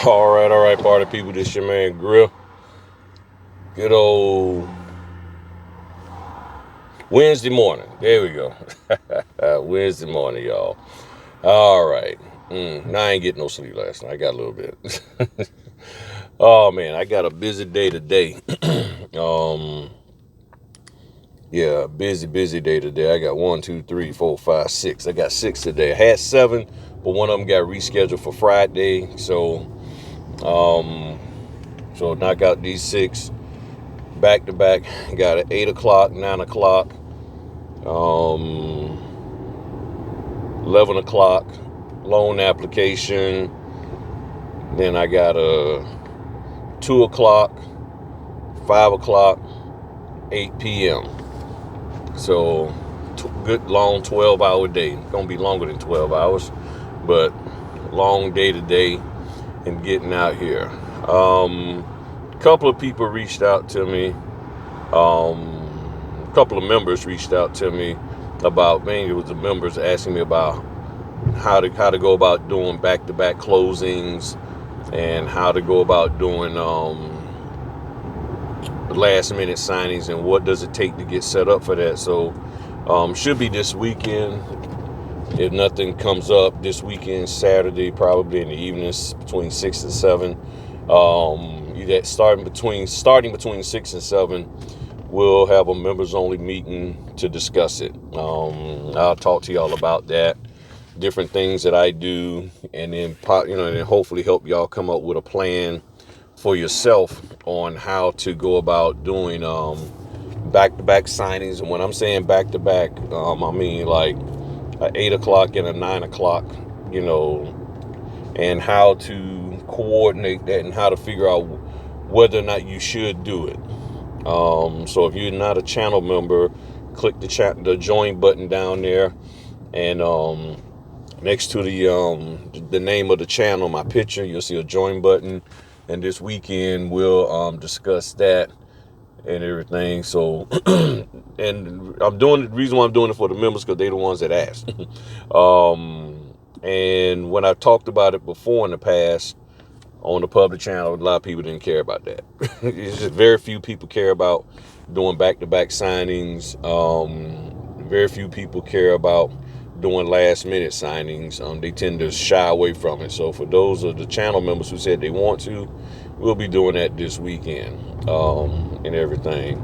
All right, party people. This your man Grill. Good old Wednesday morning. There we go. Wednesday morning, y'all. All right. Now I ain't getting no sleep last night. I got a little bit. Oh man, I got a busy day today. um, yeah, busy day today. I got 1, 2, 3, 4, 5, 6. I got 6 today. I had 7, but one of them got rescheduled for Friday. Um, so knock out these 6. Back to back. Got at 8 o'clock, 9 o'clock, 11 o'clock, loan application. Then I got a 2 o'clock, 5 o'clock, 8 p.m. So good long 12-hour day. Gonna be longer than 12 hours, but long day today and getting out here. Couple of people reached out to me. A couple of members reached out to me about, it was the members asking me about how to go about doing back-to-back closings and how to go about doing last minute signings and what does it take to get set up for that. So should be this weekend if nothing comes up. This weekend, Saturday, probably in the evenings between 6 and 7. Starting between 6 and 7, we'll have a members only meeting to discuss it. I'll talk to y'all about that, different things that I do, and then and hopefully help y'all come up with a plan for yourself on how to go about doing back-to-back signings. And when I'm saying back-to-back, I mean like a 8 o'clock and a 9 o'clock, and how to coordinate that and how to figure out whether or not you should do it. So if you're not a channel member, click the join button down there, and next to the name of the channel, my picture, you'll see a join button. And this weekend we'll discuss that and everything. So, and the reason why I'm doing it for the members, because they're the ones that asked. And when I talked about it before in the past on the public channel, a lot of people didn't care about that. It's just very few people care about doing back-to-back signings. Very few people care about doing last minute signings. They tend to shy away from it. So for those of the channel members who said they want to, we'll be doing that this weekend and everything.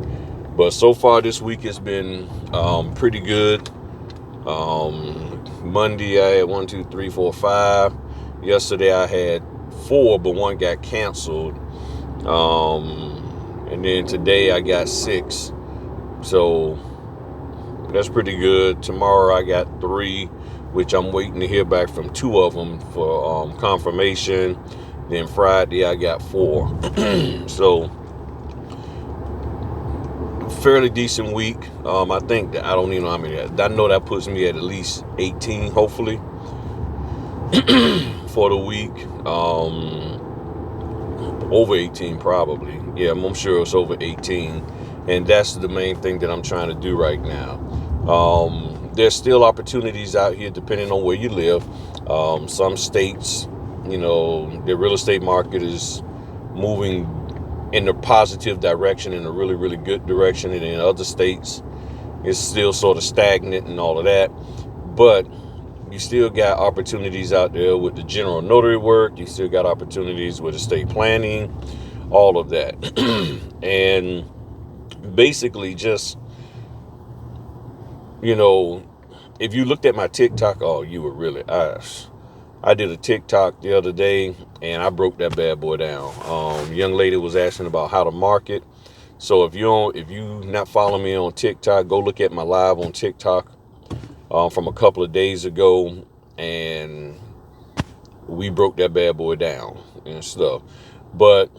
But so far this week has been pretty good. Monday I had 1, 2, 3, 4, 5. Yesterday I had 4, but one got canceled. And then today I got 6. So that's pretty good. Tomorrow I got 3, which I'm waiting to hear back from 2 of them for confirmation. Then Friday I got 4. So fairly decent week. I think that I don't even know how many. I know that puts me at least 18, hopefully, for the week. Over 18 probably. Yeah, I'm sure it's over 18. And that's the main thing that I'm trying to do right now. There's still opportunities out here depending on where you live. Some states, the real estate market is moving in a positive direction, in a really, really good direction. And in other states, it's still sort of stagnant and all of that. But you still got opportunities out there with the general notary work. You still got opportunities with estate planning, all of that. And basically just, if you looked at my TikTok, you were really, I did a TikTok the other day and I broke that bad boy down. Young lady was asking about how to market. So if you not following me on TikTok, go look at my live on TikTok from a couple of days ago, and we broke that bad boy down and stuff. But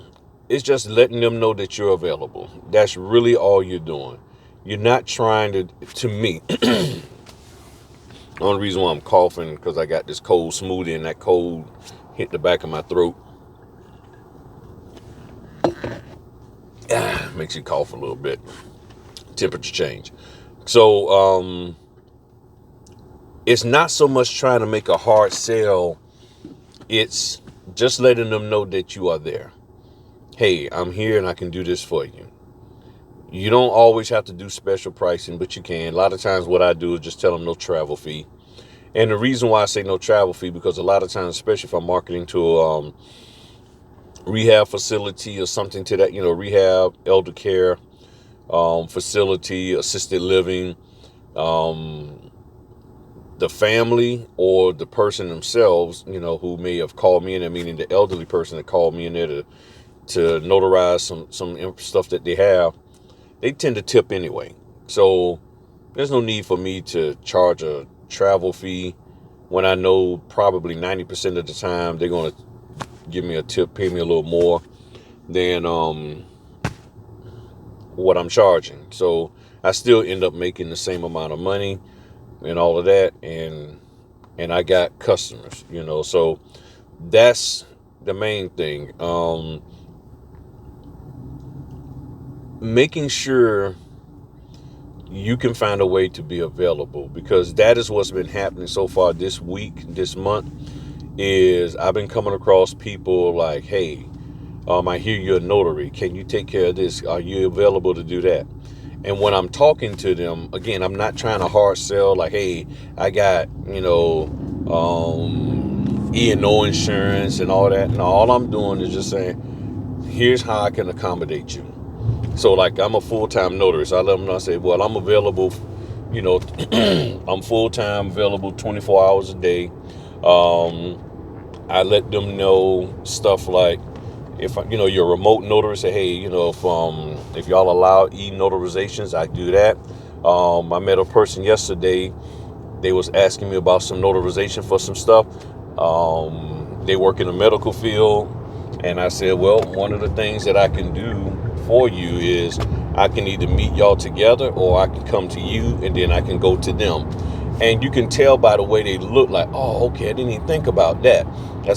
it's just letting them know that you're available. That's really all you're doing. You're not trying to me. The only reason why I'm coughing because I got this cold smoothie and that cold hit the back of my throat. Makes you cough a little bit. Temperature change. So it's not so much trying to make a hard sell. It's just letting them know that you are there. Hey, I'm here and I can do this for you. You don't always have to do special pricing, but you can. A lot of times what I do is just tell them no travel fee. And the reason why I say no travel fee, because a lot of times, especially if I'm marketing to a rehab facility or something to that, rehab, elder care facility, assisted living, the family or the person themselves, who may have called me in there, meaning the elderly person that called me in there to notarize some stuff that they have, they tend to tip anyway. So there's no need for me to charge a travel fee when I know probably 90% of the time they're going to give me a tip, pay me a little more than what I'm charging. So I still end up making the same amount of money and all of that, and I got customers, so that's the main thing. Making sure you can find a way to be available, because that is what's been happening so far this week, this month, is I've been coming across people like, hey, I hear you're a notary. Can you take care of this? Are you available to do that? And when I'm talking to them, again, I'm not trying to hard sell like, hey, I got, E&O insurance and all that. No, all I'm doing is just saying, here's how I can accommodate you. So like, I'm a full-time notary. So I let them know, I say, well, I'm available, I'm full-time, available 24 hours a day. I let them know stuff like, if you're a remote notary, say, hey, if y'all allow e-notarizations, I do that. I met a person yesterday. They was asking me about some notarization for some stuff. They work in the medical field, and I said, well, one of the things that I can do for you is I can either meet y'all together, or I can come to you and then I can go to them. And you can tell by the way they look, like, oh, okay, I didn't even think about that. I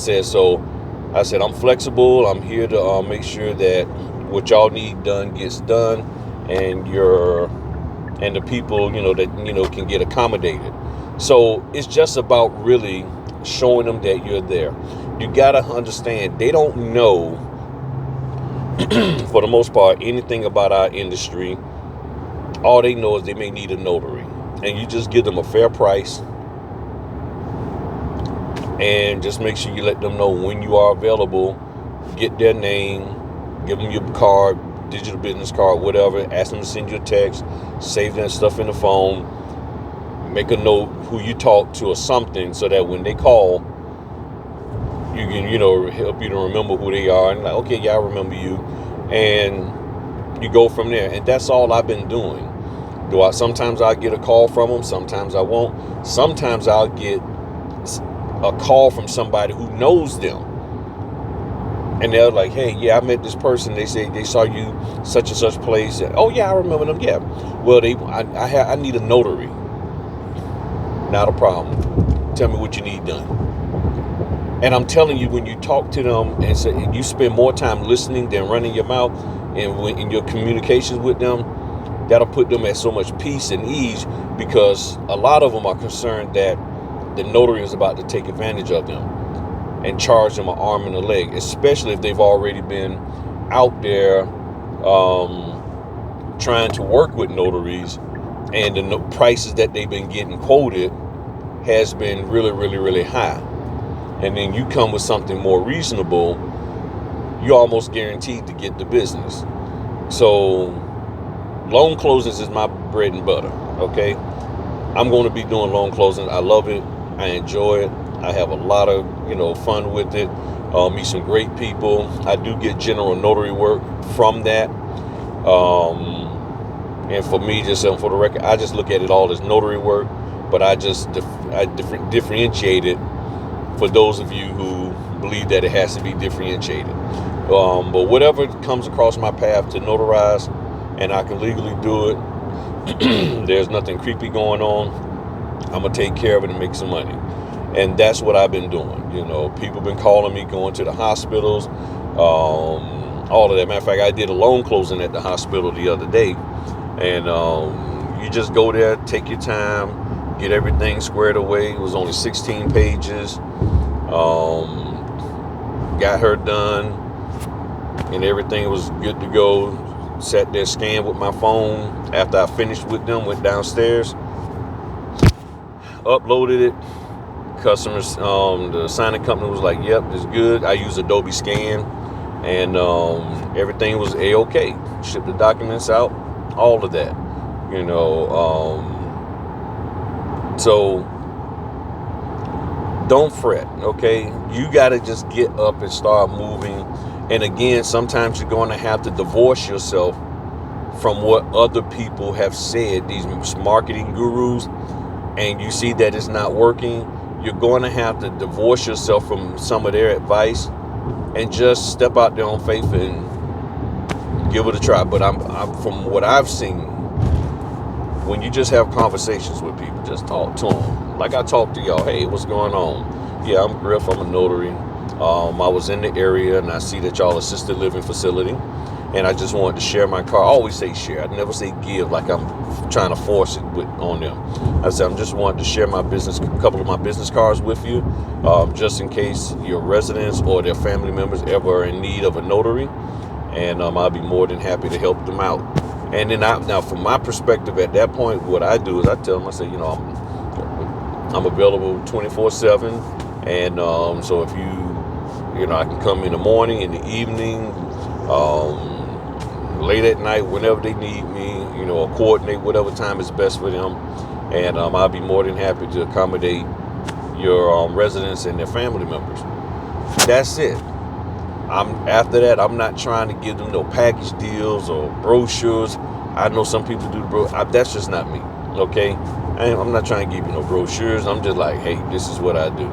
said, I'm flexible. I'm here to make sure that what y'all need done gets done, and the people, that, can get accommodated. So it's just about really showing them that you're there. You got to understand, they don't know, for the most part, anything about our industry. All they know is they may need a notary. And you just give them a fair price, and just make sure you let them know when you are available. Get their name, give them your card, digital business card, whatever. Ask them to send you a text, save that stuff in the phone, make a note who you talk to or something, so that when they call, you can, help you to remember who they are. And like, okay, yeah, I remember you. And you go from there. And that's all I've been doing. Sometimes I'll get a call from them, sometimes I won't. Sometimes I'll get a call from somebody who knows them, and they're like, hey, yeah, I met this person. They say they saw you such and such place. Oh yeah, I remember them. Yeah, well, I need a notary. Not a problem. Tell me what you need done. And I'm telling you, when you talk to them and you spend more time listening than running your mouth, and when in your communications with them, that'll put them at so much peace and ease, because a lot of them are concerned that the notary is about to take advantage of them and charge them an arm and a leg, especially if they've already been out there trying to work with notaries, and the prices that they've been getting quoted has been really, really, really high. And then you come with something more reasonable, you're almost guaranteed to get the business. So loan closings is my bread and butter, okay? I'm going to be doing loan closings. I love it. I enjoy it. I have a lot of, fun with it. Meet some great people. I do get general notary work from that. And for me, just for the record, I just look at it all as notary work, but I differentiate it for those of you who believe that it has to be differentiated. But whatever comes across my path to notarize, and I can legally do it, there's nothing creepy going on, I'm going to take care of it and make some money. And that's what I've been doing. People been calling me, going to the hospitals, all of that. Matter of fact, I did a loan closing at the hospital the other day. And you just go there, take your time, get everything squared away. It was only 16 pages. got her done, and everything was good to go. Sat there, scanned with my phone. After I finished with them, went downstairs, uploaded it. Customers, the signing company was like, "Yep, it's good." I use Adobe Scan, and everything was a-okay. Shipped the documents out, all of that, you know. So don't fret, okay? You got to just get up and start moving. And again, sometimes you're going to have to divorce yourself from what other people have said, these marketing gurus, and you see that it's not working. You're going to have to divorce yourself from some of their advice and just step out there on faith and give it a try. But I'm from what I've seen, when you just have conversations with people, just talk to them. Like I talk to y'all, hey, what's going on? Yeah, I'm Griff, I'm a notary. I was in the area and I see that y'all assisted living facility, and I just wanted to share my card. I always say share. I never say give like I'm trying to force it on them. I said I'm just wanting to share my business, a couple of my business cards with you, just in case your residents or their family members ever are in need of a notary, and I'll be more than happy to help them out. And then now from my perspective at that point, what I do is I tell them, I say, I'm available 24/7, and so if I can come in the morning, in the evening, late at night, whenever they need me, or coordinate whatever time is best for them, and I'll be more than happy to accommodate your residents and their family members. That's it. After that, I'm not trying to give them no package deals or brochures. I know some people do that's just not me, okay? I'm not trying to give you no brochures. I'm just like, hey, this is what I do.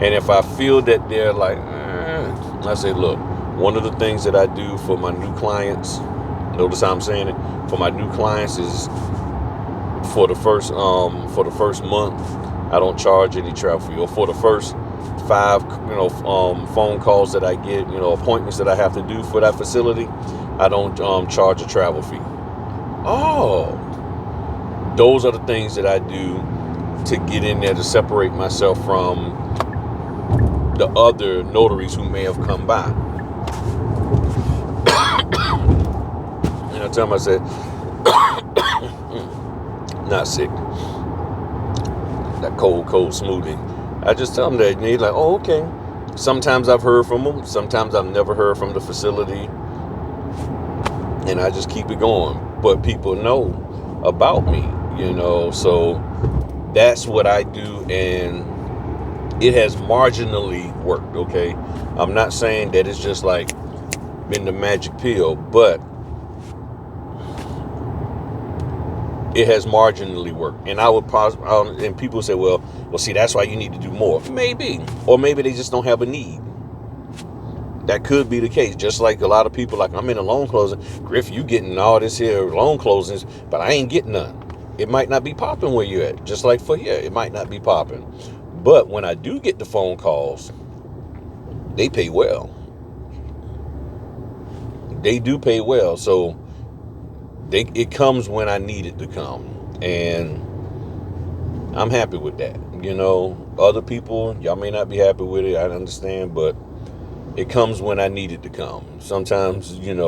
And if I feel that they're like, I say, look, one of the things that I do for my new clients, notice how I'm saying it, for my new clients is for the first month, I don't charge any travel fee. Or for the first 5, phone calls that I get, appointments that I have to do for that facility, I don't charge a travel fee. Oh, those are the things that I do to get in there to separate myself from the other notaries who may have come by. And I tell them, I said, not sick. That cold smoothie. I just tell them that, and they're like, oh, okay. Sometimes I've heard from them. Sometimes I've never heard from the facility. And I just keep it going. But people know about me, so that's what I do, and it has marginally worked, okay? I'm not saying that it's just like been the magic pill, but it has marginally worked. And I would and people say, well, see, that's why you need to do more. Maybe. Or maybe they just don't have a need. That could be the case. Just like a lot of people, like, I'm in a loan closing. Griff, you getting all this here loan closings, but I ain't getting none. It might not be popping where you're at. Just like for here, it might not be popping. But when I do get the phone calls, they pay well. They do pay well. So it comes when I need it to come. And I'm happy with that. Other people, y'all may not be happy with it. I understand, but it comes when I need it to come. Sometimes, in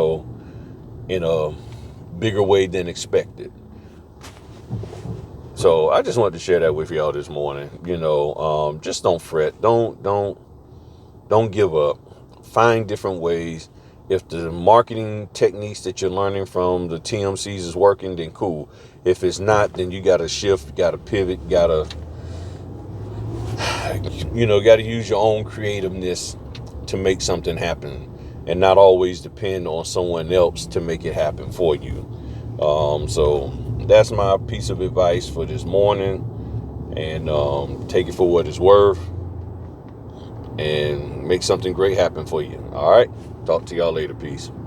a bigger way than expected. So I just wanted to share that with y'all this morning. Just don't fret. Don't give up. Find different ways. If the marketing techniques that you're learning from the TMCs is working, then cool. If it's not, then you got to shift, you got to pivot, you got to use your own creativeness to make something happen, and not always depend on someone else to make it happen for you. So that's my piece of advice for this morning, and take it for what it's worth, and make something great happen for you. All right, talk to y'all later. Peace.